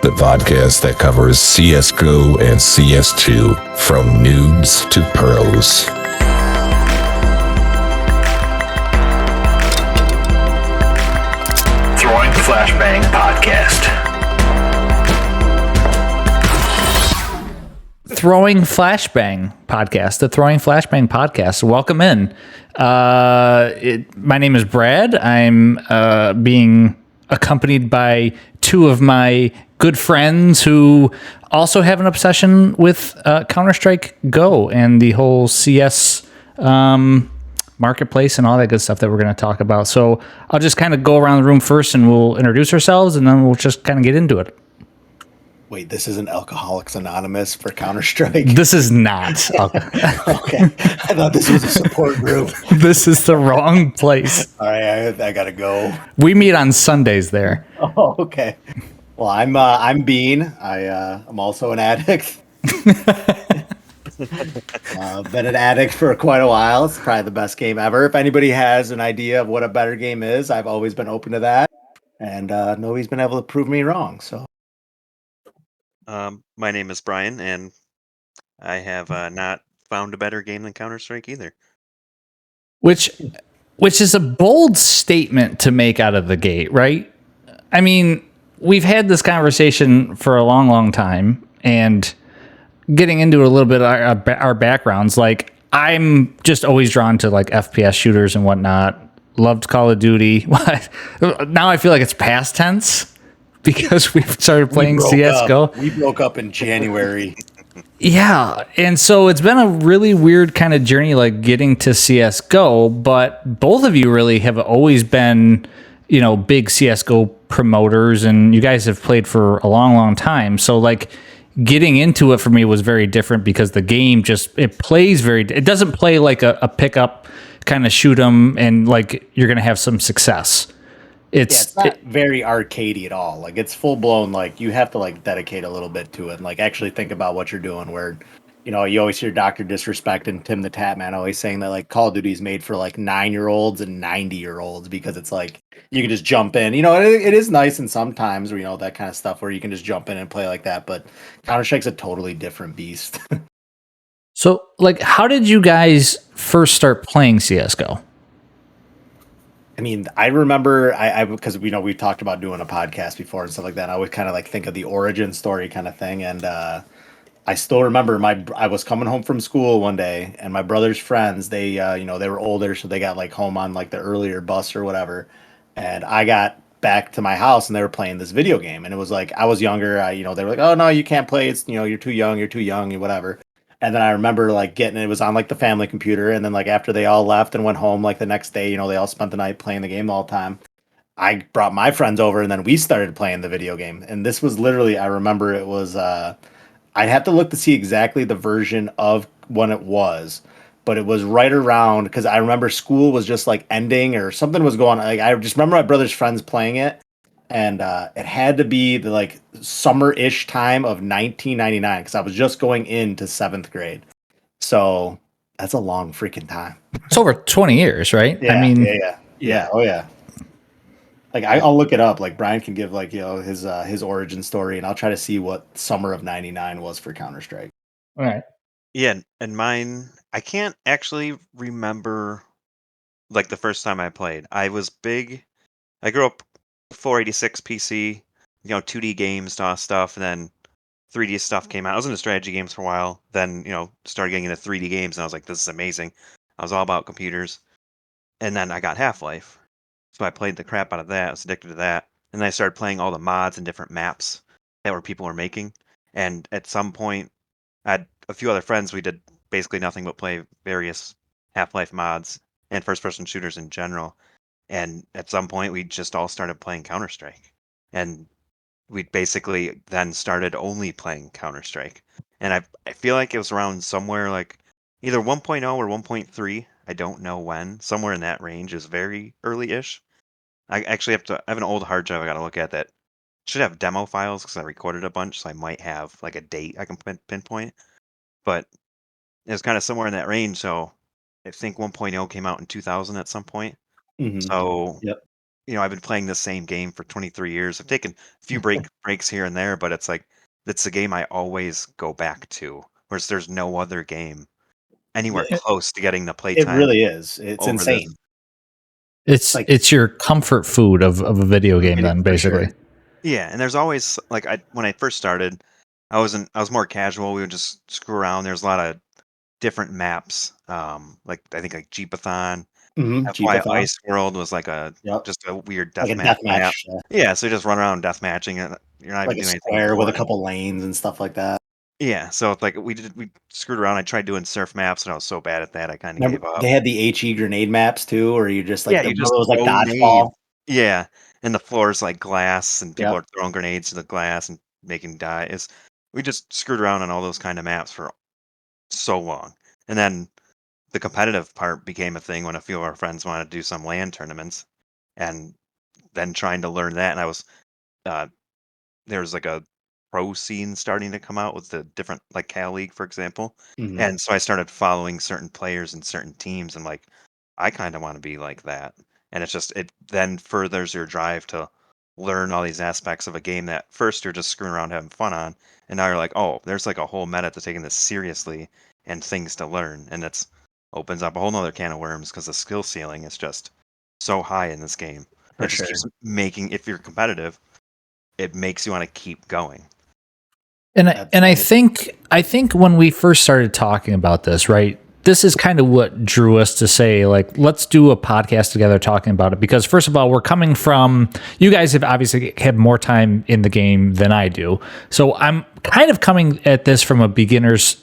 the podcast that covers CSGO and CS2 from noobs to pros. Throwing Flashbang Podcast. Throwing Flashbang Podcast, the Throwing Flashbang Podcast. Welcome in. My name is Brad. I'm being accompanied by two of my good friends who also have an obsession with Counter-Strike Go and the whole CS marketplace and all that good stuff that we're going to talk about. So I'll just kind of go around the room first and we'll introduce ourselves and then we'll just kind of get into it. Wait, this isn't Alcoholics Anonymous for Counter-Strike? This is not. Okay. I thought this was a support group. This is the wrong place. All right, I gotta go. We meet on Sundays there. Oh, okay. Well, I'm Bean. I'm also an addict. Been an addict for quite a while. It's probably the best game ever. If anybody has an idea of what a better game is, I've always been open to that. And nobody's been able to prove me wrong, so. My name is Brian, and I have not found a better game than Counter-Strike either. Which is a bold statement to make out of the gate, right? I mean, we've had this conversation for a long, long time, and getting into a little bit of our backgrounds, like, I'm just always drawn to, like, FPS shooters and whatnot. Loved Call of Duty. Now I feel like it's past tense, because we've started playing CSGO. We broke up in January. Yeah, and so it's been a really weird kind of journey, like getting to CSGO, but both of you really have always been, you know, big CSGO promoters, and you guys have played for a long, long time. So, like, getting into it for me was very different because the game just, it doesn't play like a pickup kind of shoot 'em and, like, you're going to have some success. It's not very arcadey at all. Like, it's full blown. Like, you have to, like, dedicate a little bit to it and, like, actually think about what you're doing. Where, you know, you always hear Dr. Disrespect and Tim the Tap Man always saying that, like, Call of Duty is made for, like, 9-year-olds and 90-year-olds because it's like you can just jump in. You know, it is nice and sometimes, you know, that kind of stuff where you can just jump in and play like that. But Counter-Strike's a totally different beast. So, like, how did you guys first start playing CSGO? I mean, I remember because we've talked about doing a podcast before and stuff like that. I always kind of like think of the origin story kind of thing, and I still remember I was coming home from school one day, and my brother's friends, they they were older, so they got like home on like the earlier bus or whatever, and I got back to my house and they were playing this video game, and it was like I was younger. They were like, oh no, you can't play. It's you're too young, whatever. And then I remember like it was on like the family computer. And then like after they all left and went home, like the next day, they all spent the night playing the game all the time. I brought my friends over and then we started playing the video game. And this was literally, I remember it was, I'd have to look to see exactly the version of when it was, but it was right around, because I remember school was just like ending or something was going on. Like, I just remember my brother's friends playing it. And it had to be the like summer-ish time of 1999 because I was just going into 7th grade. So that's a long freaking time. It's over 20 years, right? Yeah, I mean, yeah. Oh yeah. Like I'll look it up. Like Brian can give like his origin story, and I'll try to see what summer of '99 was for Counter-Strike. All right. Yeah, and mine, I can't actually remember like the first time I played. I grew up 486 PC, 2D games, DOS stuff, and then 3D stuff came out. I was into strategy games for a while, then, started getting into 3D games, and I was like, this is amazing. I was all about computers. And then I got Half-Life. So I played the crap out of that. I was addicted to that. And then I started playing all the mods and different maps that people were making. And at some point, I had a few other friends. We did basically nothing but play various Half-Life mods and first-person shooters in general. And at some point, we just all started playing Counter-Strike. And we basically then started only playing Counter-Strike. And I feel like it was around somewhere like either 1.0 or 1.3. I don't know when. Somewhere in that range is very early-ish. I actually I have an old hard drive I got to look at that should have demo files because I recorded a bunch, so I might have like a date I can pinpoint. But it was kind of somewhere in that range, so I think 1.0 came out in 2000 at some point. Mm-hmm. So Yep. I've been playing this same game for 23 years. I've taken a few breaks here and there, but it's like it's a game I always go back to. Whereas there's no other game anywhere Yeah, close to getting the it playtime really is. It's over this. insane. It's your comfort food of a video game, then, For sure. basically. Yeah, and there's always like when I first started, I was more casual. We would just screw around. There's a lot of different maps. Like I think like Jeepathon. That's why Jeepathon. Ice World was like Yep. just a weird Like a deathmatch map. deathmatch. Yeah, so you just run around deathmatching and you're not Like even a doing anything square with a important. couple lanes and stuff like that. Yeah, so it's like we screwed around. I tried doing surf maps and I was so bad at that I kind of Remember gave up. they had the HE grenade maps too, or you just like Yeah, the you remember just it was like throw nades. dodgeball. Yeah, and the floor is like glass, and people Yep. are throwing grenades to the glass and making dies. We just screwed around on all those kind of maps for so long, and then the competitive part became a thing when a few of our friends wanted to do some LAN tournaments, and then trying to learn that. And I was uh, there was like a pro scene starting to come out with the different like Cal League, for example, Mhm. and so I started following certain players and certain teams, and like I kind of want to be like that. And it's just it then furthers your drive to learn all these aspects of a game that first you're just screwing around having fun on, and now you're like, oh, there's like a whole meta to taking this seriously and things to learn, and it's opens up a whole nother can of worms because the skill ceiling is just so high in this game. For It just sure. keeps making if you're competitive, it makes you want to keep going. And That's I think when we first started talking about this, right, this is kind of what drew us to say, like, let's do a podcast together talking about it. Because first of all, we're coming from, you guys have obviously had more time in the game than I do. So I'm kind of coming at this from a beginner's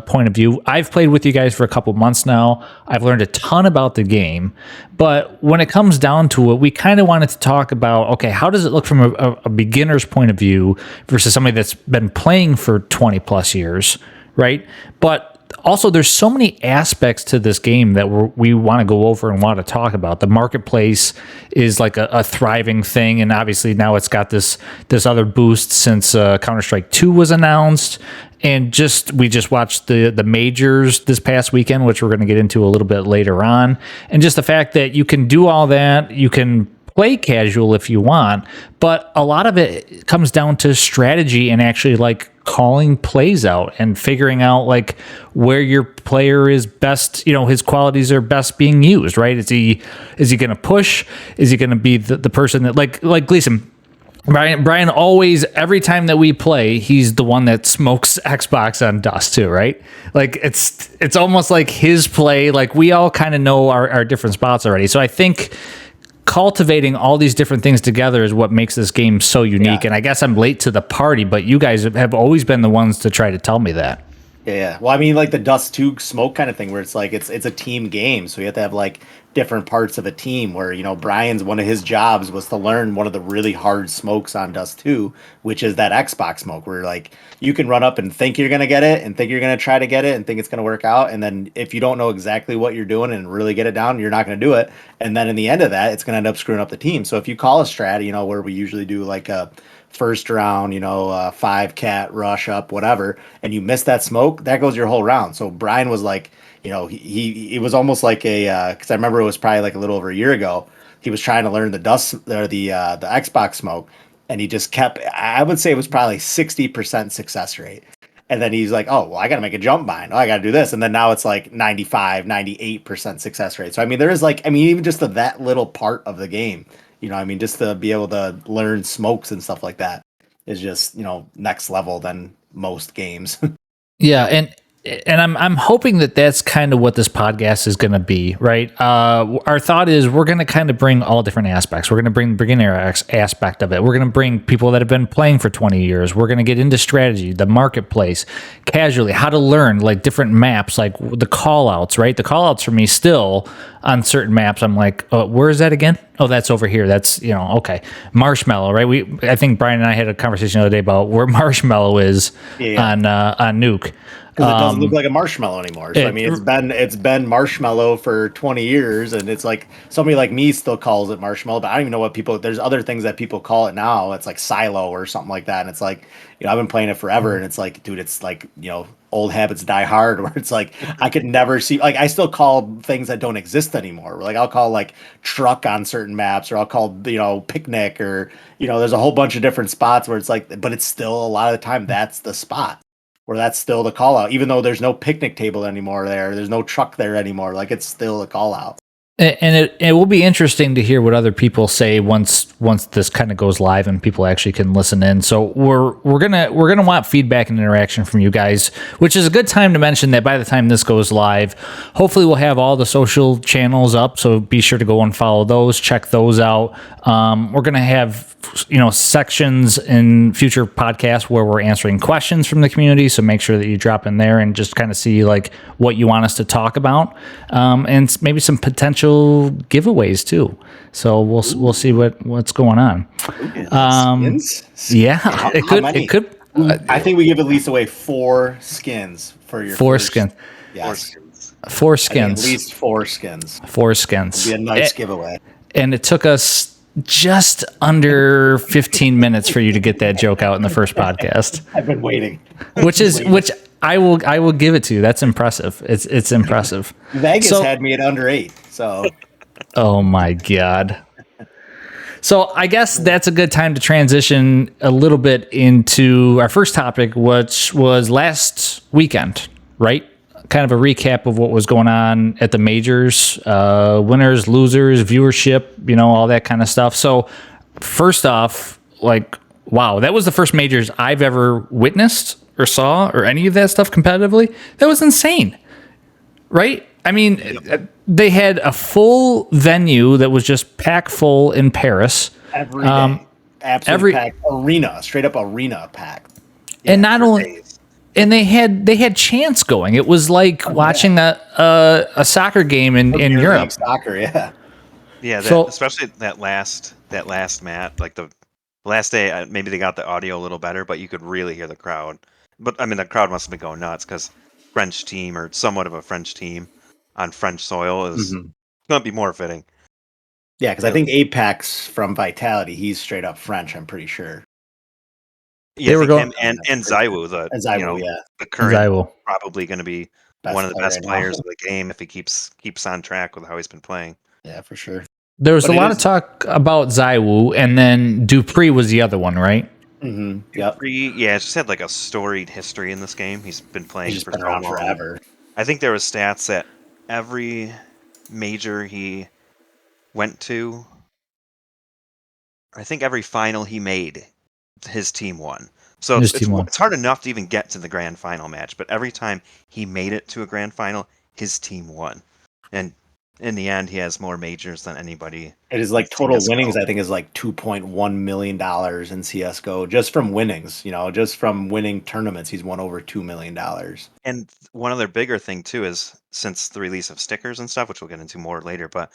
point of view. I've played with you guys for a couple months now. I've learned a ton about the game. But when it comes down to it, we kind of wanted to talk about, okay, how does it look from a beginner's point of view versus somebody that's been playing for 20 plus years, right? But also, there's so many aspects to this game that we want to go over and want to talk about. The marketplace is like a thriving thing, and obviously now it's got this other boost since Counter-Strike 2 was announced. And we just watched the majors this past weekend, which we're going to get into a little bit later on. And just the fact that you can do all that, you can play casual if you want, but a lot of it comes down to strategy and actually like calling plays out and figuring out like where your player is best, his qualities are best being used, right? Is he going to push? Is he going to be the person that like Gleason? Brian always, every time that we play, he's the one that smokes Xbox on Dust too, right? Like it's almost like his play, like we all kind of know our different spots already. So I think cultivating all these different things together is what makes this game so unique. Yeah. And I guess I'm late to the party, but you guys have always been the ones to try to tell me that. Yeah. Well, I mean, like the Dust 2 smoke kind of thing where it's like it's a team game. So you have to have like different parts of a team where, Brian's one of his jobs was to learn one of the really hard smokes on Dust 2, which is that Xbox smoke where like you can run up and think you're going to get it and think you're going to try to get it and think it's going to work out. And then if you don't know exactly what you're doing and really get it down, you're not going to do it. And then in the end of that, it's going to end up screwing up the team. So if you call a strat, where we usually do like a first round, 5 cat rush up, whatever, and you miss that smoke, that goes your whole round. So Brian was like, he was almost like because I remember it was probably like a little over a year ago. He was trying to learn the dust or the Xbox smoke, and he just kept. I would say it was probably 60% success rate. And then he's like, oh, well, I got to make a jump bind. Oh, I got to do this. And then now it's like 95, 98% success rate. So, I mean, there is even just that little part of the game, just to be able to learn smokes and stuff like that is just, next level than most games. Yeah, and I'm hoping that that's kind of what this podcast is going to be, right? Our thought is we're going to kind of bring all different aspects. We're going to bring the beginner aspect of it. We're going to bring people that have been playing for 20 years. We're going to get into strategy, the marketplace, casually, how to learn like different maps, like the call outs, right? The call outs for me still on certain maps, I'm like, oh, where is that again? Oh, that's over here. That's, okay. Marshmallow, right? I think Brian and I had a conversation the other day about where Marshmallow is on Nuke. Because it doesn't look like a marshmallow anymore. So I mean, it's been marshmallow for 20 years, and it's like somebody like me still calls it marshmallow, but I don't even know what people. There's other things that people call it now. It's like silo or something like that, and it's like I've been playing it forever, and it's like, dude, it's like old habits die hard, where it's like I could never see, like I still call things that don't exist anymore. Like I'll call like truck on certain maps, or I'll call picnic, or there's a whole bunch of different spots where it's like, but it's still a lot of the time that's the spot where that's still the call out, even though there's no picnic table anymore there's no truck there anymore. Like it's still a call out. And it will be interesting to hear what other people say once this kind of goes live and people actually can listen in. So we're gonna want feedback and interaction from you guys, which is a good time to mention that by the time this goes live, hopefully we'll have all the social channels up. So be sure to go and follow those, check those out. We're gonna have sections in future podcasts where we're answering questions from the community. So make sure that you drop in there and just kind of see like what you want us to talk about, and maybe some potential giveaways too. So we'll see what's going on. Yeah, it could. I think we give at least away 4 skins for your four skins. Yes. 4 skins. At least 4 skins. 4 skins. It'd be a nice giveaway. And it took us just under 15 minutes for you to get that joke out in the first podcast. I've been waiting. Which I will give it to you. That's impressive. It's impressive. Vegas had me at under 8. So. Oh my God. So I guess that's a good time to transition a little bit into our first topic, which was last weekend, right? Kind of a recap of what was going on at the majors, winners, losers, viewership, all that kind of stuff. So first off, like, wow, that was the first majors I've ever witnessed or saw or any of that stuff competitively. That was insane, right? I mean, they had a full venue that was just packed full in Paris. Every day. Absolutely packed. Arena, straight up arena packed. Yeah, and not only... And they had chants going. It was like watching a soccer game in Europe. Soccer, yeah. Yeah, especially that last mat, like the last day, maybe they got the audio a little better, but you could really hear the crowd. But I mean, the crowd must have been going nuts because French team, or somewhat of a French team on French soil, is going to be more fitting. Yeah, because I think Apex from Vitality, he's straight up French, I'm pretty sure. Yeah, they were going, and Zywoo, the current Zywoo. Probably going to be one of the best players of the game if he keeps on track with how he's been playing. Yeah, for sure. There was a lot of talk about Zywoo, and then Dupree was the other one, right? Mm-hmm. Yep. Dupree, yeah, just had like a storied history in this game. He's been playing for so long. Forever. I think there was stats that every major he went to, I think every final he made, his team won. So it's hard enough to even get to the grand final match, but every time he made it to a grand final, his team won. And in the end, he has more majors than anybody. It is like total winnings, I think, is like $2.1 million in CSGO just from winnings. Just from winning tournaments, he's won over $2 million. And one other bigger thing too is, since the release of stickers and stuff, which we'll get into more later, but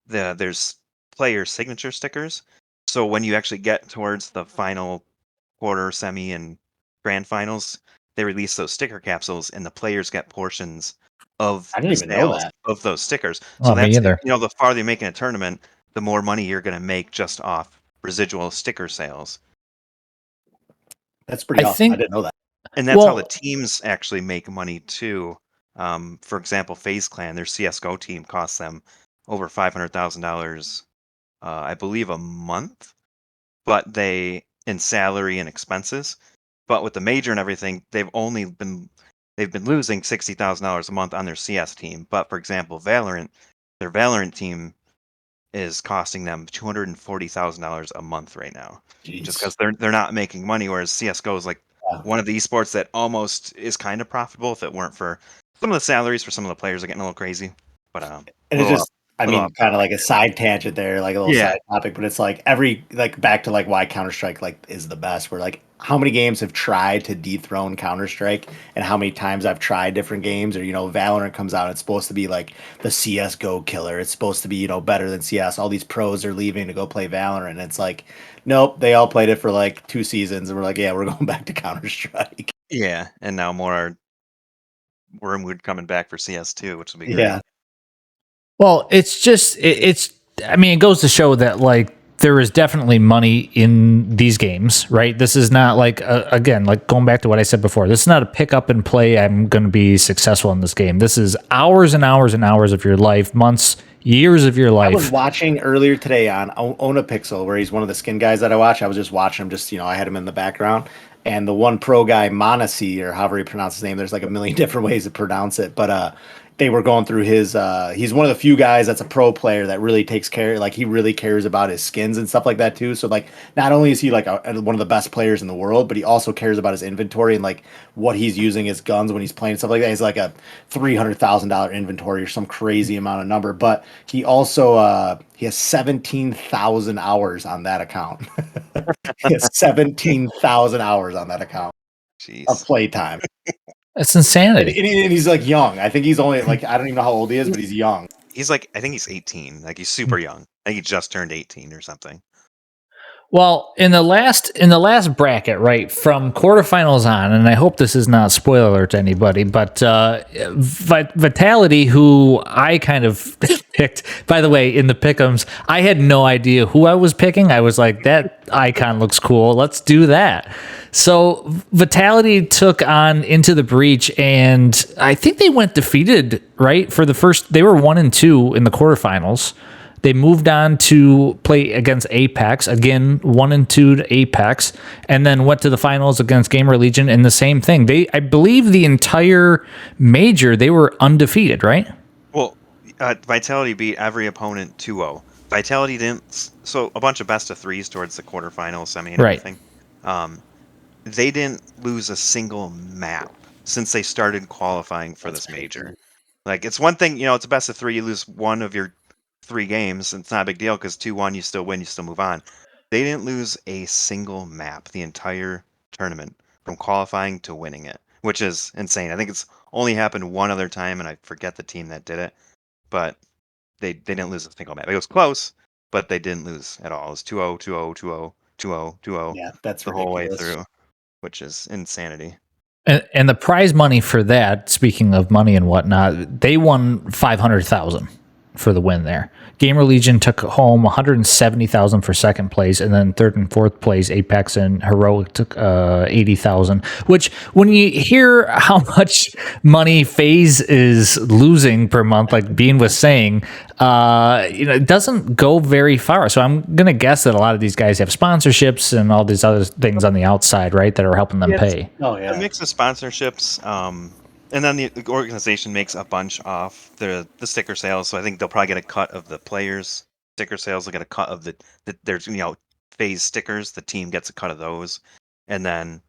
there's player signature stickers. So when you actually get towards the final quarter, semi, and grand finals, they release those sticker capsules, and the players get portions of the sales of those stickers. So that's, the farther you make in a tournament, the more money you're going to make just off residual sticker sales. That's pretty awesome. I didn't know that. And that's how the teams actually make money too. For example, FaZe Clan, their CSGO team costs them over $500,000, I believe, a month, but in salary and expenses. But with the major and everything, they've been losing $60,000 a month on their CS team. But for example, their Valorant team is costing them $240,000 a month right now. Jeez. Just because they're not making money. Whereas CS:GO is like one of the esports that almost is kind of profitable if it weren't for some of the salaries for some of the players are getting a little crazy. But and it's just. Kind of like a side tangent there, like a little side topic, but it's like back to like why Counter-Strike is the best. Where like how many games have tried to dethrone Counter-Strike, and how many times I've tried different games, or Valorant comes out, it's supposed to be like the CS:GO killer. It's supposed to be better than CS. All these pros are leaving to go play Valorant, and it's like, nope, they all played it for like 2 seasons, and we're like, yeah, we're going back to Counter-Strike. Yeah, and now more are Wormwood coming back for CS2, which will be great. Yeah. Well, it's just, it goes to show that like there is definitely money in these games, right? This is not like, again, like going back to what I said before, this is not a pick up and play. I'm going to be successful in this game. This is hours and hours and hours of your life, months, years of your life. I was watching earlier today on Own a Pixel, where he's one of the skin guys that I watch. I was just watching him, I had him in the background. And the one pro guy, Monasi, or however you pronounce his name, there's like a million different ways to pronounce it. But they were going through his, he's one of the few guys that's a pro player that really takes care, like he really cares about his skins and stuff like that too. So like, not only is he like one of the best players in the world, but he also cares about his inventory and like what he's using his guns when he's playing, stuff like that. He's like a $300,000 inventory or some crazy amount of number, but he also, he has 17,000 hours on that account. He has 17,000 hours on that account Jeez. of playtime. It's insanity. And he's like young. I think he's only like, I don't even know how old he is, but he's young. He's like, I think he's 18. Like he's super young. I think he just turned 18 or something. Well, in the last bracket, right, from quarterfinals on, and I hope this is not spoiler alert to anybody, but Vitality, who I kind of picked, by the way, in the pick'ems, I had no idea who I was picking. I was like, that icon looks cool. Let's do that. So Vitality took on Into the Breach, and I think they went defeated, right? For the first, they were 1-2 in the quarterfinals. They moved on to play against Apex, again, 1-2 to Apex, and then went to the finals against Gamer Legion, and the same thing. I believe the entire major, they were undefeated, right? Well, Vitality beat every opponent 2-0. Vitality didn't, so a bunch of best of threes towards the quarterfinals, semi, and everything. They didn't lose a single map since they started qualifying for this major. Like, it's one thing, it's a best of three, you lose one of your 3 games, and it's not a big deal because 2-1, you still win, you still move on. They didn't lose a single map the entire tournament from qualifying to winning it, which is insane. I think it's only happened one other time, and I forget the team that did it, but they didn't lose a single map. It was close, but they didn't lose at all. It was 2-0, 2-0, 2-0, 2-0, 2-0. Yeah, that's the ridiculous. whole way through, which is insanity. And the prize money for that, speaking of money and whatnot, they won $500,000 for the win there. Gamer Legion took home $170,000 for second place, and then third and fourth place, Apex and Heroic took $80,000. Which, when you hear how much money FaZe is losing per month, like Bean was saying, it doesn't go very far. So I'm gonna guess that a lot of these guys have sponsorships and all these other things on the outside, right, that are helping them pay. Oh yeah, A mix of sponsorships. And then the organization makes a bunch off the sticker sales, so I think they'll probably get a cut of the players' sticker sales. They'll get a cut of there's FaZe stickers. The team gets a cut of those, and then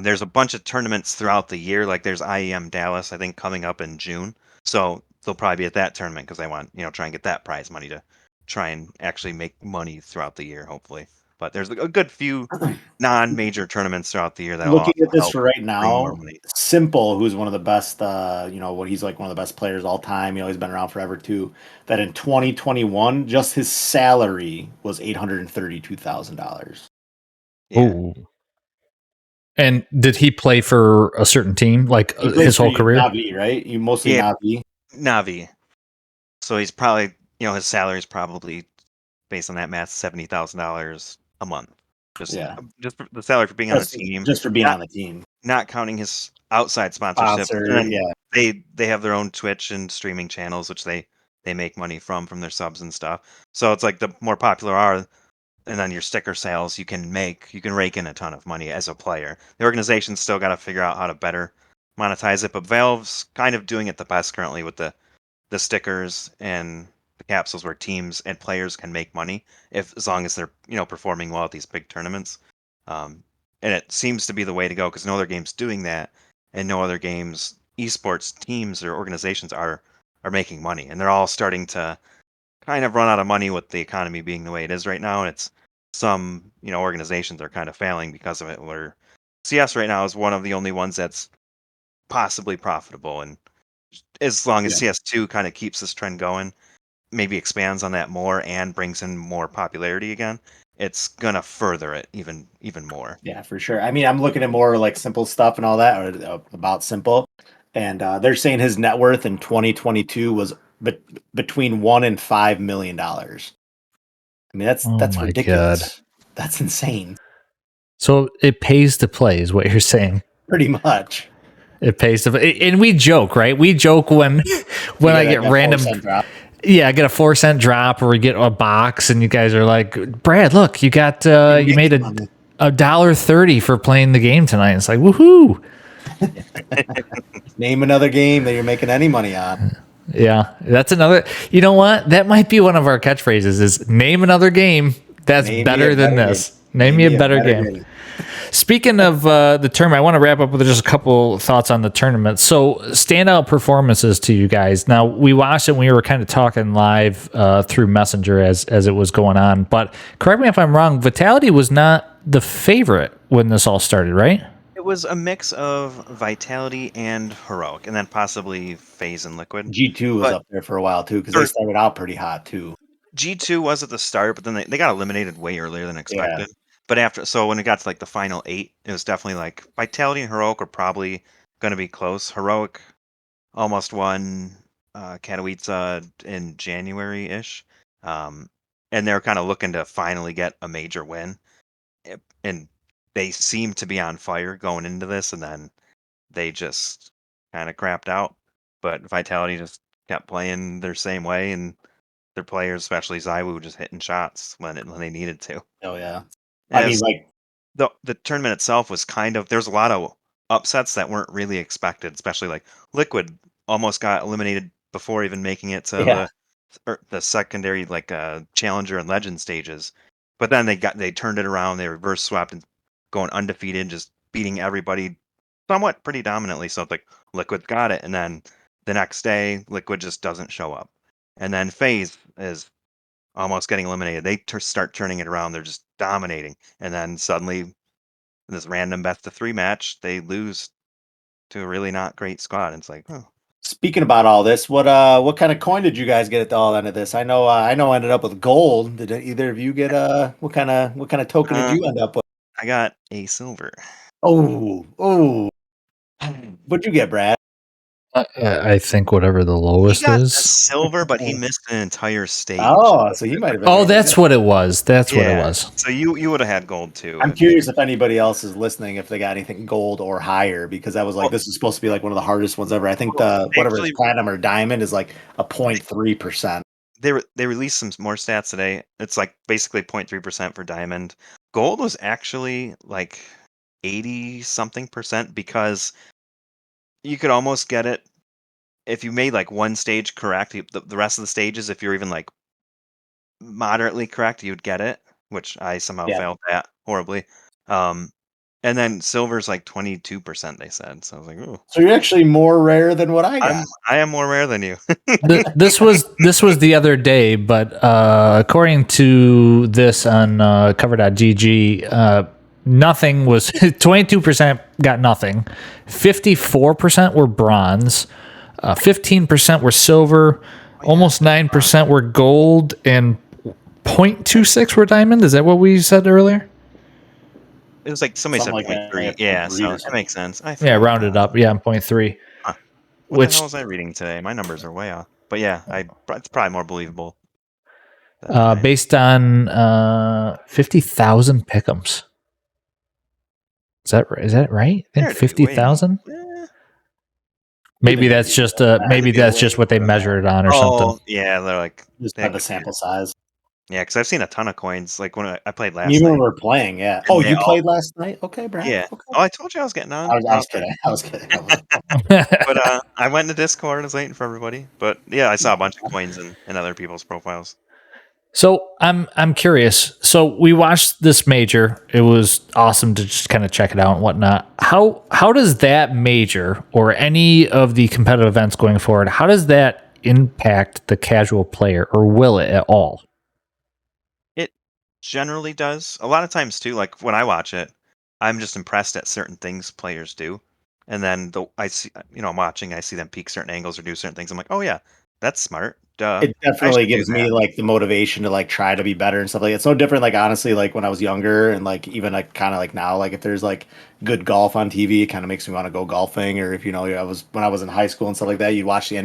there's a bunch of tournaments throughout the year. Like there's IEM Dallas, I think, coming up in June. So they'll probably be at that tournament because they want try and get that prize money to try and actually make money throughout the year, hopefully. But there's a good few non-major tournaments throughout the year that looking at this help for right bring now, more money. Simple, who's one of the best, he's like one of the best players all time. He's been around forever too. That in 2021, just his salary was $832,000. Yeah. Ooh. And did he play for a certain team, like his whole career? Navi, right? You mostly Navi. Navi. So he's probably, his salary is probably, based on that math, $70,000 a month. Just the salary for being on the team. Just for being on the team. Not counting his outside sponsorships. Sponsor, They have their own Twitch and streaming channels, which they make money from their subs and stuff. So it's like the more popular are, and then your sticker sales, you can rake in a ton of money as a player. The organization's still got to figure out how to better monetize it, but Valve's kind of doing it the best currently with the stickers and the capsules where teams and players can make money as long as they're performing well at these big tournaments. And it seems to be the way to go because no other game's doing that, and no other games esports teams or organizations are making money, and they're all starting to kind of run out of money with the economy being the way it is right now. And it's some organizations are kind of failing because of it. Where CS right now is one of the only ones that's possibly profitable, and as long as CS2 kind of keeps this trend going, maybe expands on that more and brings in more popularity again, it's gonna further it even more. Yeah, for sure. I mean, I'm looking at more like Simple stuff and all that, or about Simple, and they're saying his net worth in 2022 was between $1 and $5 million. I mean, that's my ridiculous. God. That's insane. So it pays to play, is what you're saying. Pretty much. It pays to, and we joke, right? We joke when I get random. 4-cent drop. Yeah, I get a 4-cent drop, or we get a box, and you guys are like, "Brad, look, you got you made $1.30 for playing the game tonight." It's like, woohoo! Name another game that you're making any money on. Yeah, that's another. You know what? That might be one of our catchphrases: is name another game that's better than this. Name me a better game. Speaking of the tournament, I want to wrap up with just a couple thoughts on the tournament. So, standout performances to you guys. Now, we watched it and we were kind of talking live through Messenger as it was going on. But correct me if I'm wrong, Vitality was not the favorite when this all started, right? It was a mix of Vitality and Heroic, and then possibly FaZe and Liquid. G2 was up there for a while, too, because they started out pretty hot, too. G2 was at the start, but then they got eliminated way earlier than expected. Yeah. But so when it got to like the final 8, it was definitely like Vitality and Heroic were probably going to be close. Heroic almost won Katowice in January-ish. And they're kind of looking to finally get a major win. And they seemed to be on fire going into this, and then they just kind of crapped out. But Vitality just kept playing their same way, and their players, especially Zywoo, just hitting shots when they needed to. Oh, yeah. And I mean, like the tournament itself was there's a lot of upsets that weren't really expected, especially like Liquid almost got eliminated before even making it to the secondary challenger and legend stages. But then they turned it around, they reverse swept and going undefeated, just beating everybody somewhat pretty dominantly. So it's like Liquid got it, and then the next day Liquid just doesn't show up. And then FaZe is almost getting eliminated. They start turning it around. They're just dominating. And then suddenly, this random best-of-3 match, they lose to a really not great squad. And it's like, oh. Speaking about all this, what kind of coin did you guys get at the all end of this? I know I ended up with gold. Did either of you get what kind of token did you end up with? I got a silver. Oh. What'd you get, Brad? I think whatever the lowest he got is. A silver, but he missed an entire stage. Oh, so he might have been. Oh, that's what it was. That's what it was. So you would have had gold too. I'm curious if anybody else is listening, if they got anything gold or higher, because that was this is supposed to be like one of the hardest ones ever. I think whatever it's platinum or diamond is like a 0.3%. They released some more stats today. It's like basically 0.3% for diamond. Gold was actually like 80-something% because you could almost get it if you made like one stage correct. The rest of the stages, if you're even like moderately correct, you'd get it, which I somehow failed at horribly. And then silver's like 22%, they said. So I was like, ooh. So you're actually more rare than what I got. I am more rare than you. This was the other day, but according to this on cover.gg, nothing was 22% got nothing, 54% were bronze, 15% were silver, almost 9% were gold, and 0.26 were diamond. Is that what we said earlier? It was like somebody said 0.3. Yeah, so that makes sense. Rounded up. Yeah, 0.3. Huh. What the hell was I reading today? My numbers are way off. But yeah, it's probably more believable. Based on 50,000 pick'ems. Is that right? I think 50,000. Maybe that's just what they measure it on or something. Yeah, they're like just by the sample size. Yeah, because I've seen a ton of coins. Like when I played last night. Even when we were playing, yeah. Oh, you played last night? Okay, Brad. Yeah. Okay. Oh, I told you I was getting on. I was kidding. But I went into Discord. I was waiting for everybody. But yeah, I saw a bunch of coins in other people's profiles. So I'm curious. So we watched this major. It was awesome to just kind of check it out and whatnot. How does that major or any of the competitive events going forward, how does that impact the casual player, or will it at all? It generally does. A lot of times too, like when I watch it, I'm just impressed at certain things players do. And then I see, I'm watching, I see them peek certain angles or do certain things. I'm like, oh yeah, that's smart. Duh. It definitely gives me like the motivation to like try to be better and stuff like that. It's no different. Like honestly, like when I was younger and like even like kind of like now, like if there's like good golf on TV, it kind of makes me want to go golfing. Or if when I was in high school and stuff like that, you'd watch the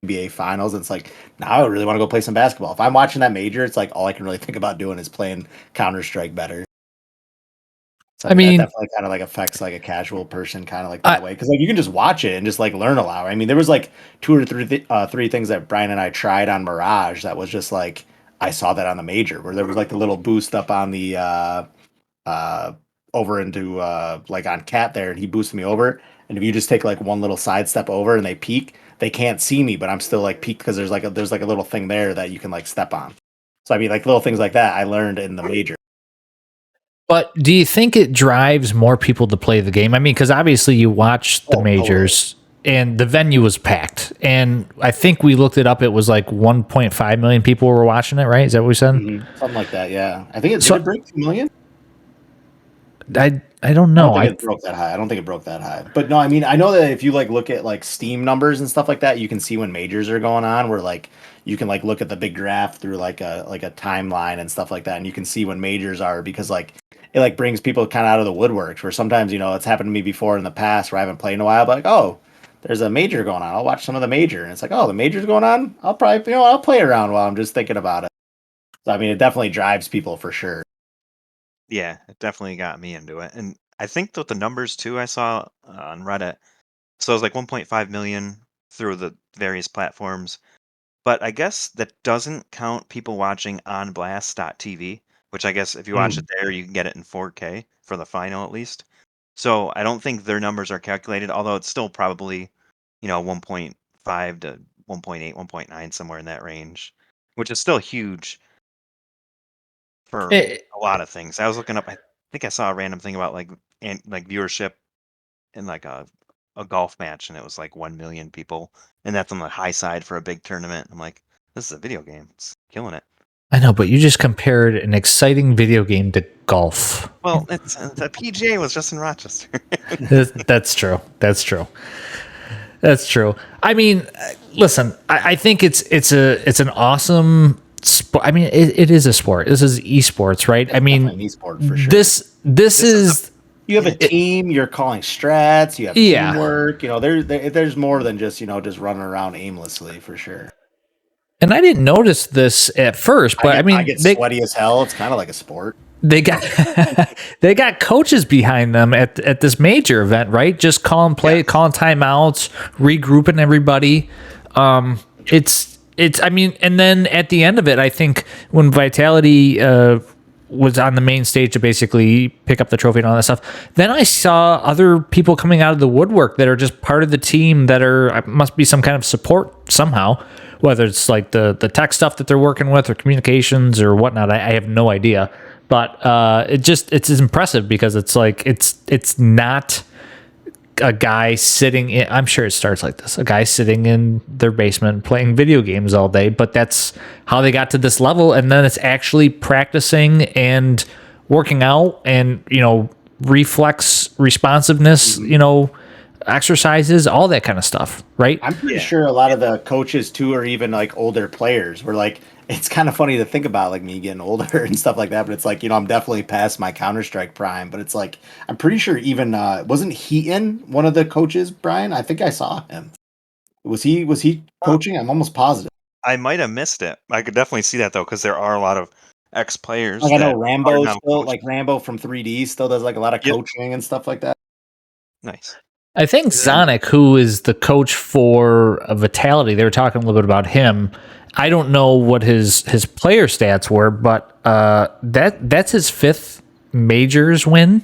NBA Finals. And it's like, now I really want to go play some basketball. If I'm watching that major, it's like all I can really think about doing is playing Counter-Strike better. So I mean, that definitely kind of like affects like a casual person kind of like that way, because like you can just watch it and just like learn a lot. I mean, there was like two or three things that Brian and I tried on Mirage that was just like I saw that on the major where there was like the little boost up on the over into like on Cat there, and he boosted me over. And if you just take like one little side step over and they peek, they can't see me, but I'm still like peaked because there's like a little thing there that you can like step on. So I mean, like little things like that I learned in the major. but do you think it drives more people to play the game? I mean, because obviously you watch the majors and the venue was packed. And I think we looked it up. It was like 1.5 million people were watching it, right? Is that what we said? Mm-hmm. Something like that, yeah. I think did it break 2 million? I don't know. I don't think it broke that high. I don't think it broke that high. But no, I mean, I know that if you like look at like Steam numbers and stuff like that, you can see when majors are going on, where like you can like look at the big graph through like a timeline and stuff like that, and you can see when majors are, because like it like brings people kind of out of the woodworks, where sometimes, you know, it's happened to me before in the past where I haven't played in a while, but like, oh, there's a major going on. I'll watch some of the major, and it's like, oh, the major's going on. I'll probably, you know, I'll play around while I'm just thinking about it. So I mean, it definitely drives people for sure. Yeah, it definitely got me into it. And I think that the numbers too I saw on Reddit. So it was like 1.5 million through the various platforms. But I guess that doesn't count people watching on blast.tv, which I guess if you watch it there, you can get it in 4K for the final at least. So I don't think their numbers are calculated, although it's still probably, 1.5 to 1.8, 1.9, somewhere in that range, which is still huge for Eh, a lot of things. I was looking up, I think I saw a random thing about like viewership in like a golf match, and it was like 1 million people, and that's on the high side for a big tournament. I'm like, this is a video game. It's killing it. I know, but you just compared an exciting video game to golf. Well, it's the PGA was just in Rochester. That's true. That's true. That's true. I mean, listen, I think it's an awesome sport. I mean, it is a sport. This is esports, right? I mean, Definitely an esport for sure. This is you have a team. You're calling strats. You have teamwork. You know, there's more than just, you know, just running around aimlessly for sure. And I didn't notice this at first, but I get sweaty as hell. It's kind of like a sport. They got coaches behind them at this major event, right? Just calling calling timeouts, regrouping everybody. It's I mean, and then at the end of it, I think when Vitality was on the main stage to basically pick up the trophy and all that stuff, then I saw other people coming out of the woodwork that are just part of the team that must be some kind of support somehow, whether it's like the tech stuff that they're working with or communications or whatnot. I have no idea. But it's impressive because it's like it's not a guy sitting in. I'm sure it starts like this: a guy sitting in their basement playing video games all day. But that's how they got to this level, and then it's actually practicing and working out, and reflex responsiveness, exercises, all that kind of stuff, right? I'm pretty sure a lot of the coaches too are even like older players. Where like it's kind of funny to think about, like me getting older and stuff like that. But it's like, I'm definitely past my Counter-Strike prime. But it's like I'm pretty sure even wasn't Heaton one of the coaches, Brian? I think I saw him. Was he coaching? I'm almost positive. I might have missed it. I could definitely see that though, because there are a lot of ex-players. Like I know Rambo still, like Rambo from 3D still does like a lot of coaching and stuff like that. Nice. I think Sonic, who is the coach for Vitality, they were talking a little bit about him. I don't know what his player stats were, but that's his 5th majors win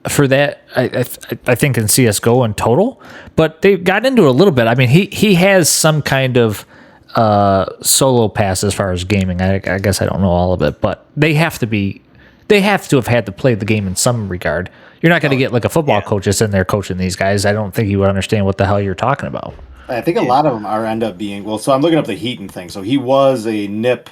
for that. I think in CS:GO in total, but they got into it a little bit. I mean, he has some kind of solo pass as far as gaming. I guess I don't know all of it, but they have to have had to play the game in some regard. You're not going to get like a football coach that's in there coaching these guys. I don't think he would understand what the hell you're talking about. I think a lot of them end up being, well, so I'm looking up the Heaton thing. So he was a NIP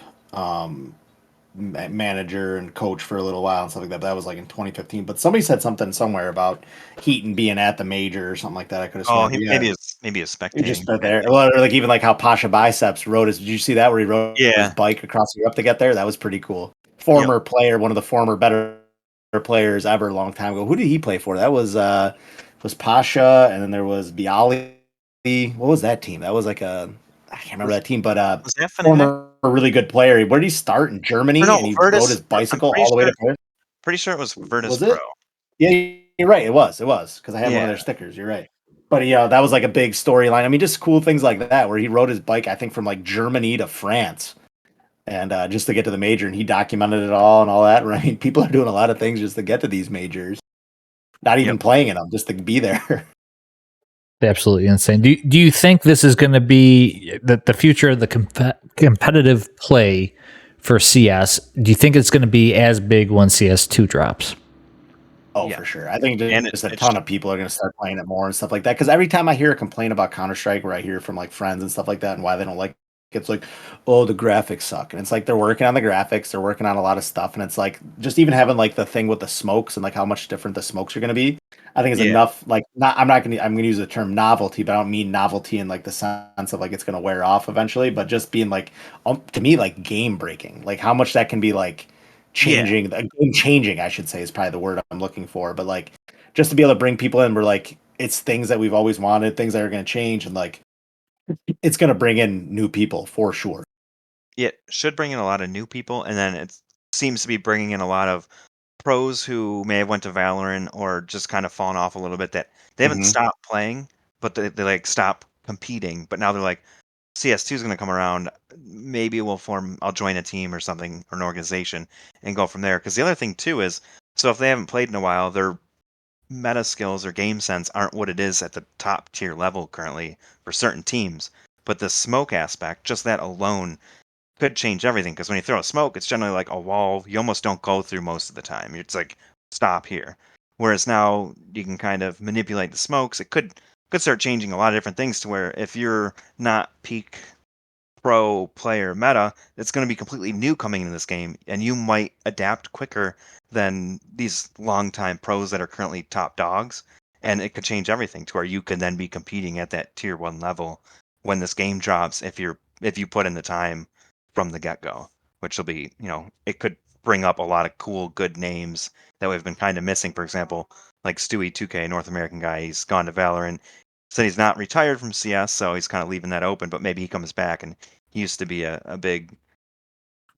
manager and coach for a little while and stuff like that. That was like in 2015. But somebody said something somewhere about Heaton being at the major or something like that. I could have sworn. Maybe a spectating. Just there. Well, or like even like how Pasha Biceps rode his. Did you see that where he rode his bike across Europe to get there? That was pretty cool. Former player, one of the former better players ever, a long time ago. Who did he play for? That was Pasha, and then there was Bialy. What was that team? That was like a I can't remember that team, but Was that Fnatic? former really good player. Where did he start? In Germany, No, and he Virtus. rode his bicycle I'm pretty all the way sure. to Paris. Pretty sure it was Virtus Was Pro. it? Yeah, you're right. It was because I had one of Yeah. their stickers. You're right. But yeah, that was like a big storyline. I mean, just cool things like that, where he rode his bike, I think, from like Germany to France, and just to get to the major, and he documented it all and all that. Right? People are doing a lot of things just to get to these majors, not even playing in them, just to be there. Absolutely insane. Do you think this is going to be the future of the competitive play for CS? Do you think it's going to be as big when CS2 drops? Oh, for sure. I think And just a ton of people are going to start playing it more and stuff like that. Because every time I hear a complaint about Counter-Strike, where I hear from like friends and stuff like that, and why they don't like it, it's like, oh, the graphics suck. And it's like they're working on the graphics, they're working on a lot of stuff, and it's like just even having like the thing with the smokes and like how much different the smokes are going to be. I think is enough. Like, I'm going to use the term novelty, but I don't mean novelty in like the sense of like it's going to wear off eventually, but just being like to me like game breaking, like how much that can be like changing, game changing, I should say, is probably the word I'm looking for. But like just to be able to bring people in, we're like it's things that we've always wanted, things that are going to change, and like it's going to bring in new people for sure. It should bring in a lot of new people, and then it seems to be bringing in a lot of pros who may have went to Valorant or just kind of fallen off a little bit, that they haven't stopped playing, but they like stop competing. But now they're like, CS2 is going to come around. Maybe I'll join a team or something, or an organization, and go from there. Because the other thing too is, so if they haven't played in a while, their meta skills or game sense aren't what it is at the top tier level currently for certain teams. But the smoke aspect, just that alone, could change everything. Because when you throw a smoke, it's generally like a wall you almost don't go through most of the time. It's like, stop here. Whereas now you can kind of manipulate the smokes. It could start changing a lot of different things, to where if you're not peak pro player meta, it's going to be completely new coming into this game, and you might adapt quicker than these longtime pros that are currently top dogs. And it could change everything to where you could then be competing at that tier 1 level when this game drops, if you put in the time from the get-go, which will be, it could bring up a lot of cool, good names that we've been kind of missing. For example, like Stewie 2K, North American guy, he's gone to Valorant, said he's not retired from CS, so he's kind of leaving that open, but maybe he comes back. And he used to be a big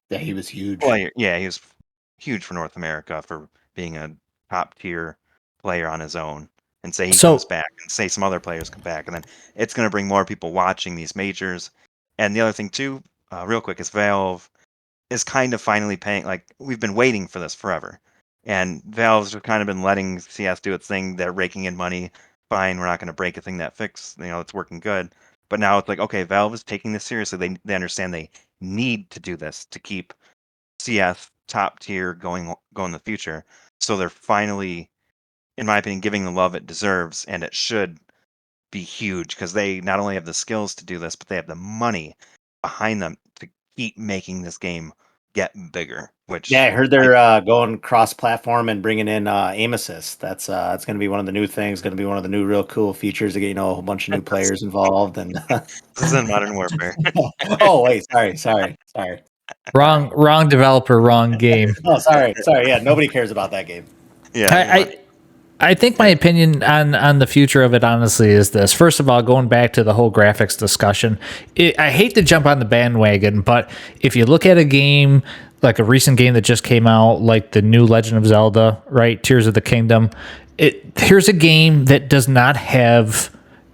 he was huge player. Yeah, he was huge for North America for being a top tier player on his own. And say he comes back, and say some other players come back, and then it's going to bring more people watching these majors. And the other thing too, real quick, is Valve is kind of finally paying. Like, we've been waiting for this forever, and Valve's kind of been letting CS do its thing. They're raking in money. Fine, we're not going to break a thing that it's working good. But now it's like, okay, Valve is taking this seriously. They understand they need to do this to keep CS top tier going in the future. So they're finally, in my opinion, giving the love it deserves, and it should be huge, because they not only have the skills to do this, but they have the money behind them to keep making this game get bigger. Which, I heard they're going cross-platform and bringing in aim assist. That's going to be one of the new things. Going to be one of the new real cool features to get a whole bunch of new players involved. And this is in Modern Warfare. Oh wait, sorry. Wrong developer, wrong game. Oh, sorry. Yeah, nobody cares about that game. Yeah, I think my opinion on the future of it, honestly, is this. First of all, going back to the whole graphics discussion, I hate to jump on the bandwagon, but if you look at a game, like a recent game that just came out, like the new Legend of Zelda, right, Tears of the Kingdom, here's a game that does not have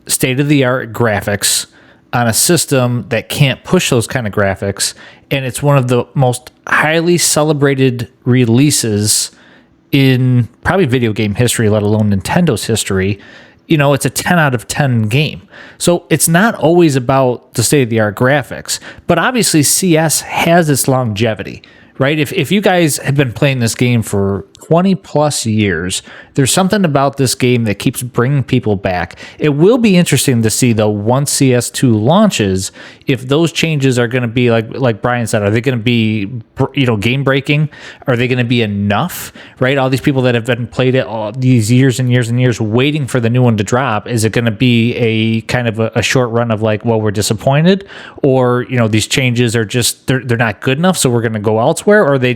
state-of-the-art graphics on a system that can't push those kind of graphics, and it's one of the most highly celebrated releases in probably video game history, let alone Nintendo's history. It's a 10 out of 10 game. So it's not always about the state-of-the-art graphics, but obviously CS has its longevity, right? If you guys have been playing this game for 20 plus years, there's something about this game that keeps bringing people back. It will be interesting to see, though, once CS2 launches, if those changes are going to be like Brian said. Are they going to be game breaking? Are they going to be enough? Right, all these people that have been played it all these years and years and years waiting for the new one to drop. Is it going to be a kind of a short run of like, well, we're disappointed, or these changes are just they're not good enough, so we're going to go elsewhere, or they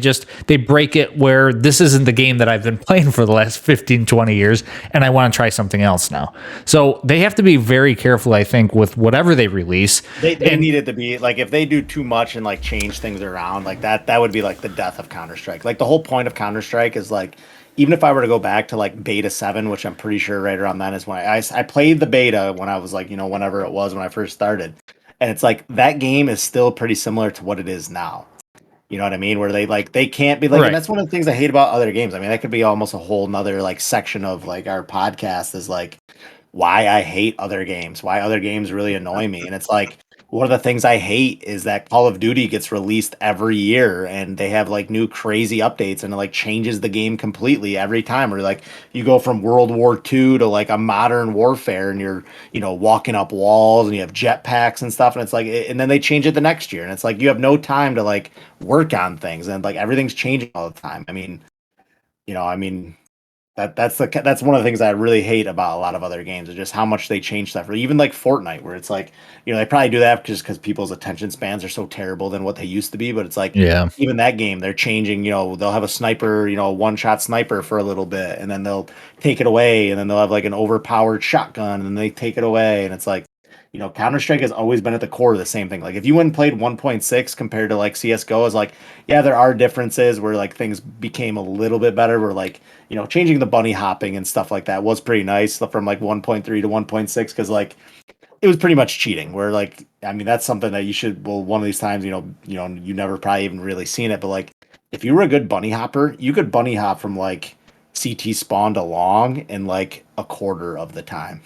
break it where this isn't the game that I've been playing for the last 15, 20 years, and I want to try something else now. So they have to be very careful, I think, with whatever they release. They need it to be like, if they do too much and like change things around like that would be like the death of Counter-Strike. Like the whole point of Counter-Strike is like, even if I were to go back to like beta 7, which I'm pretty sure right around then is when I played the beta when I was like, whenever it was when I first started. And it's like that game is still pretty similar to what it is now. You know what I mean? Where they can't be like, and that's one of the things I hate about other games. I mean, that could be almost a whole nother like section of like our podcast is like why I hate other games, why other games really annoy me. And it's like, one of the things I hate is that Call of Duty gets released every year and they have like new crazy updates and it like changes the game completely every time. Or like you go from World War II to like a modern warfare and you're, walking up walls and you have jetpacks and stuff. And it's like, and then they change it the next year. And it's like, you have no time to like work on things and like everything's changing all the time. I mean, that's one of the things I really hate about a lot of other games is just how much they change stuff. Or even like Fortnite, where it's like, they probably do that just because people's attention spans are so terrible than what they used to be. But it's like, even that game, they're changing. They'll have a sniper, one-shot sniper for a little bit, and then they'll take it away, and then they'll have like an overpowered shotgun, and then they take it away, and it's like, Counter-Strike has always been at the core of the same thing. Like if you went and played 1.6 compared to like CSGO, is like, yeah, there are differences where like things became a little bit better. Where like, changing the bunny hopping and stuff like that was pretty nice from like 1.3 to 1.6 because like it was pretty much cheating. Where like, I mean, that's something that you should. Well, one of these times, you never probably even really seen it, but like if you were a good bunny hopper, you could bunny hop from like CT spawn to long in like a quarter of the time.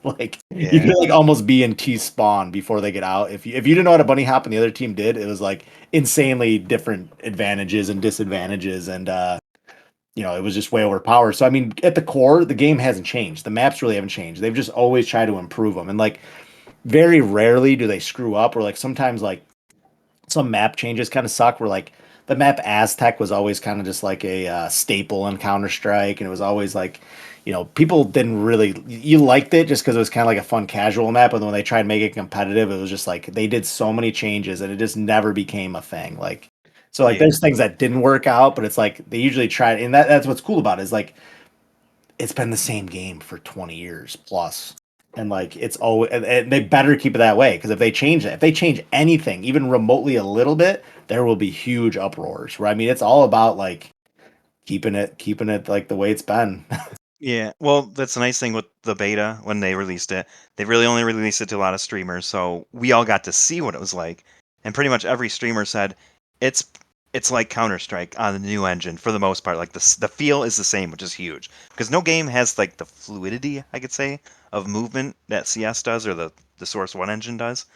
Like you could like almost be in T spawn before they get out. If you didn't know how to bunny hop and the other team did, it was like insanely different advantages and disadvantages, and it was just way overpowered. So I mean, at the core, the game hasn't changed. The maps really haven't changed. They've just always tried to improve them, and like very rarely do they screw up. Or like sometimes like some map changes kind of suck. Where like the map Aztec was always kind of just like a staple in Counter-Strike, and it was always like. People didn't really, you liked it just because it was kind of like a fun casual map. And when they tried to make it competitive, it was just like, they did so many changes and it just never became a thing. Like, so like there's things that didn't work out, but it's like, they usually try, and that's what's cool about it is like, it's been the same game for 20 years plus. And like, it's always, and they better keep it that way. Cause if they change it, if they change anything, even remotely a little bit, there will be huge uproars where, I mean, it's all about like keeping it like the way it's been. Yeah, well, that's the nice thing with the beta when they released it. They really only released it to a lot of streamers, so we all got to see what it was like. And pretty much every streamer said it's like Counter-Strike on the new engine for the most part. Like the feel is the same, which is huge because no game has like the fluidity, I could say, of movement that CS does or the Source 1 engine does.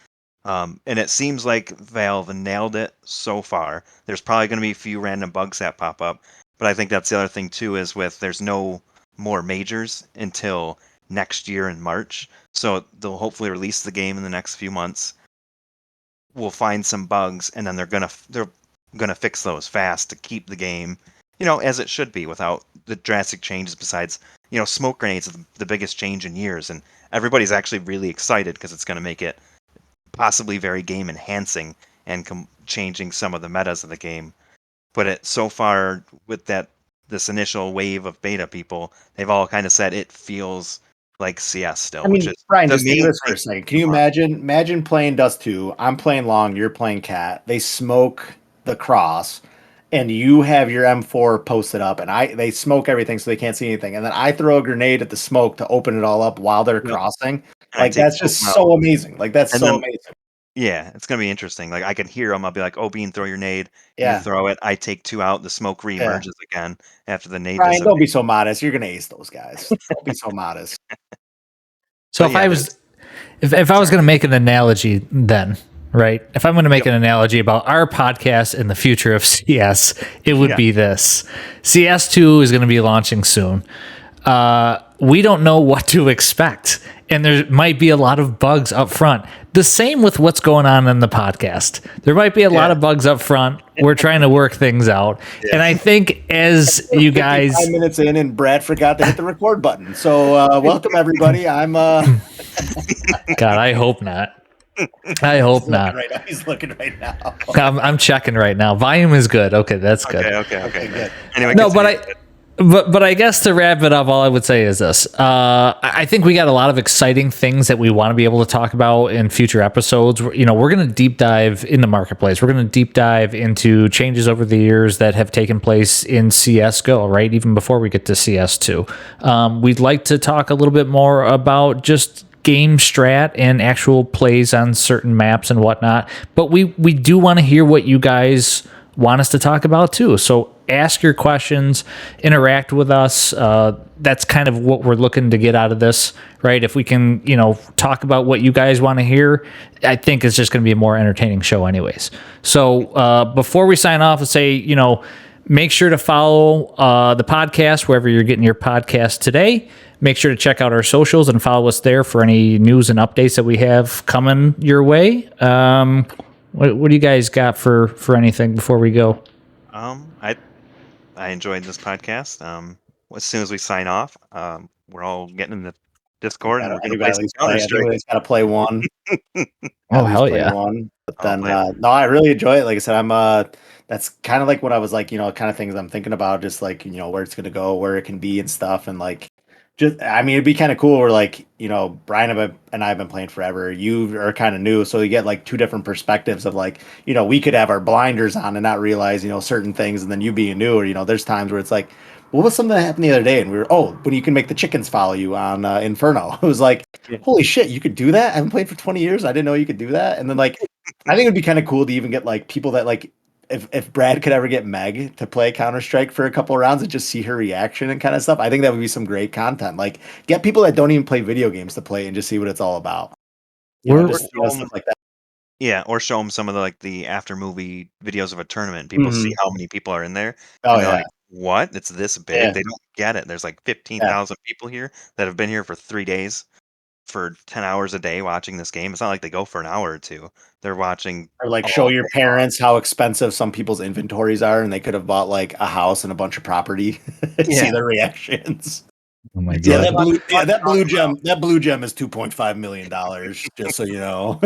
And it seems like Valve nailed it so far. There's probably going to be a few random bugs that pop up, but I think that's the other thing too is there's no more majors until next year in March. So they'll hopefully release the game in the next few months. We'll find some bugs and then they're gonna fix those fast to keep the game, as it should be without the drastic changes besides, smoke grenades is the biggest change in years and everybody's actually really excited because it's going to make it possibly very game enhancing and changing some of the metas of the game. But so far with this initial wave of beta people, they've all kind of said it feels like CS still. I mean, which is Brian, just think of this for a second. Can you imagine playing Dust 2? I'm playing Long, you're playing Cat. They smoke the cross, and you have your M4 posted up, and they smoke everything so they can't see anything. And then I throw a grenade at the smoke to open it all up while they're crossing. Like, that's just so amazing. Like, that's so amazing. Yeah, it's going to be interesting. Like, I can hear them. I'll be like, Bean, throw your nade. You throw it. I take 2 out. The smoke reemerges again after the nade. Brian, don't be so modest. You're going to ace those guys. Don't be so modest. So if I was going to make an analogy then, right? If I'm going to make an analogy about our podcast and the future of CS, it would be this. CS2 is going to be launching soon. We don't know what to expect. And there might be a lot of bugs up front. The same with what's going on in the podcast. There might be a lot of bugs up front. We're trying to work things out. Yeah. And I think as you guys... 5 minutes in and Brad forgot to hit the record button. So welcome, everybody. I'm... God, I hope not. I hope not. He's looking right now. I'm checking right now. Volume is good. Okay, that's good. Okay, good. Anyway, no, but But I guess to wrap it up, all I would say is this. I think we got a lot of exciting things that we want to be able to talk about in future episodes. We're going to deep dive into Marketplace. We're going to deep dive into changes over the years that have taken place in CSGO, right? Even before we get to CS2. We'd like to talk a little bit more about just game strat and actual plays on certain maps and whatnot. But we do want to hear what you guys want us to talk about too. So ask your questions, interact with us. That's kind of what we're looking to get out of this, right? If we can, talk about what you guys want to hear, I think it's just going to be a more entertaining show anyways. So before we sign off, let's say, make sure to follow the podcast wherever you're getting your podcast today. Make sure to check out our socials and follow us there for any news and updates that we have coming your way. What do you guys got for anything before we go? I enjoyed this podcast. As soon as we sign off, we're all getting in the Discord and we're going to play some Counter-Strike. Everybody's got to play one. Oh, hell yeah. One. But then, no, I really enjoy it. Like I said, that's kind of like what I was like, kind of things I'm thinking about, just like, where it's going to go, where it can be and stuff. And like, it'd be kind of cool where like, Brian and I have been playing forever. You are kind of new. So you get like two different perspectives of like, we could have our blinders on and not realize, certain things. And then you being new, or, there's times where it's like, what was something that happened the other day? And we were, when you can make the chickens follow you on Inferno. It was like, holy shit, you could do that? I haven't played for 20 years. I didn't know you could do that. And then like, I think it'd be kind of cool to even get like people that like, if Brad could ever get Meg to play Counter-Strike for a couple of rounds and just see her reaction and kind of stuff, I think that would be some great content. Like, get people that don't even play video games to play and just see what it's all about. Stuff like that. Yeah, or show them some of the after movie videos of a tournament. People see how many people are in there. Oh yeah. Like, what? It's this big? Yeah. They don't get it. There's like 15,000 people here that have been here for 3 days. For 10 hours a day watching this game. It's not like they go for an hour or two. They're watching. Or like show your parents how expensive some people's inventories are, and they could have bought like a house and a bunch of property. See their reactions. Oh my God. That blue gem is $2.5 million. Just so you know.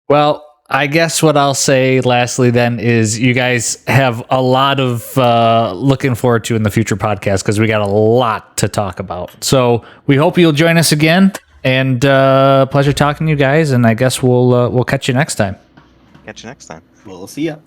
Well, I guess what I'll say lastly then is you guys have a lot of looking forward to in the future podcast because we got a lot to talk about. So we hope you'll join us again. And pleasure talking to you guys, and I guess we'll catch you next time. Catch you next time. We'll see ya.